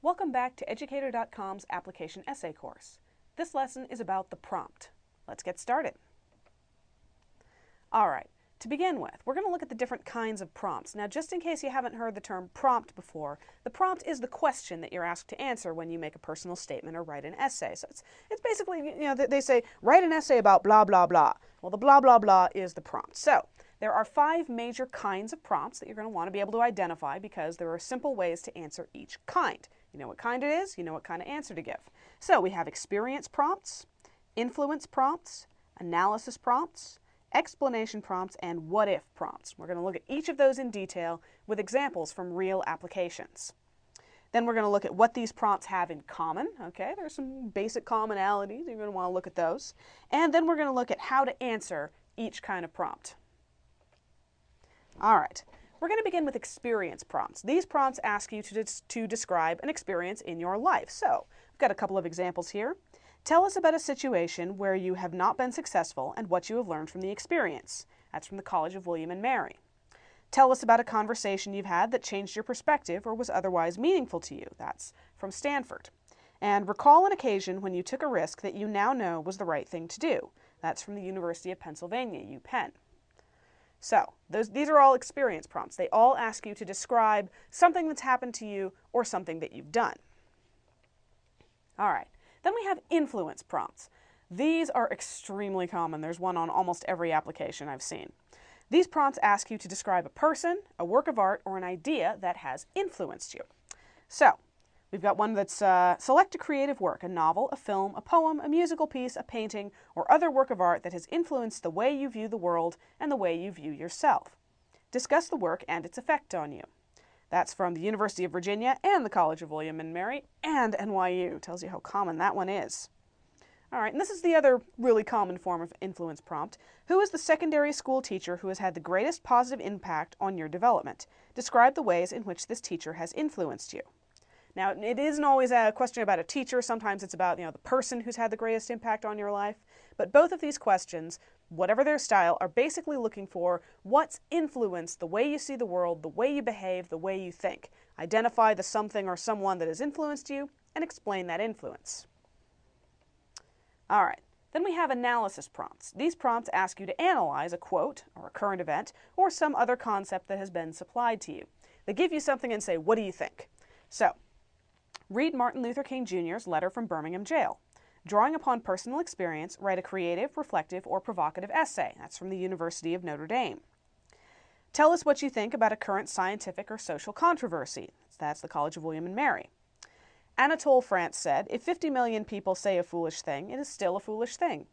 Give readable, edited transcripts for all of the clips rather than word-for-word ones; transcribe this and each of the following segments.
Welcome back to Educator.com's application essay course. This lesson is about the prompt. Let's get started. All right, to begin with, we're going to look at the different kinds of prompts. Now, just in case you haven't heard the term prompt before, the prompt is the question that you're asked to answer when you make a personal statement or write an essay. So it's basically, they say, write an essay about blah, blah, blah. Well, the blah, blah, blah is the prompt. So there are 5 major kinds of prompts that you're going to want to be able to identify because there are simple ways to answer each kind. You know what kind it is, you know what kind of answer to give. So we have experience prompts, influence prompts, analysis prompts, explanation prompts, and what-if prompts. We're going to look at each of those in detail with examples from real applications. Then we're going to look at what these prompts have in common. Okay, there's some basic commonalities. You're going to want to look at those. And then we're going to look at how to answer each kind of prompt. All right. We're going to begin with experience prompts. These prompts ask you to describe an experience in your life. So, we've got a couple of examples here. Tell us about a situation where you have not been successful and what you have learned from the experience. That's from the College of William and Mary. Tell us about a conversation you've had that changed your perspective or was otherwise meaningful to you. That's from Stanford. And recall an occasion when you took a risk that you now know was the right thing to do. That's from the University of Pennsylvania, UPenn. So, these are all experience prompts. They all ask you to describe something that's happened to you or something that you've done. All right. Then we have influence prompts. These are extremely common. There's one on almost every application I've seen. These prompts ask you to describe a person, a work of art, or an idea that has influenced you. So, we've got one that's select a creative work, a novel, a film, a poem, a musical piece, a painting, or other work of art that has influenced the way you view the world and the way you view yourself. Discuss the work and its effect on you. That's from the University of Virginia and the College of William and Mary and NYU. Tells you how common that one is. All right, and this is the other really common form of influence prompt. Who is the secondary school teacher who has had the greatest positive impact on your development? Describe the ways in which this teacher has influenced you. Now, it isn't always a question about a teacher. Sometimes it's about, the person who's had the greatest impact on your life. But both of these questions, whatever their style, are basically looking for what's influenced the way you see the world, the way you behave, the way you think. Identify the something or someone that has influenced you and explain that influence. All right. Then we have analysis prompts. These prompts ask you to analyze a quote or a current event or some other concept that has been supplied to you. They give you something and say, what do you think? So, read Martin Luther King Jr.'s letter from Birmingham jail. Drawing upon personal experience, write a creative, reflective, or provocative essay. That's from the University of Notre Dame. Tell us what you think about a current scientific or social controversy. That's the College of William and Mary. Anatole France said, if 50 million people say a foolish thing, it is still a foolish thing.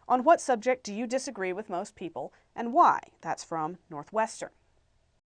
On what subject do you disagree with most people, and why? That's from Northwestern.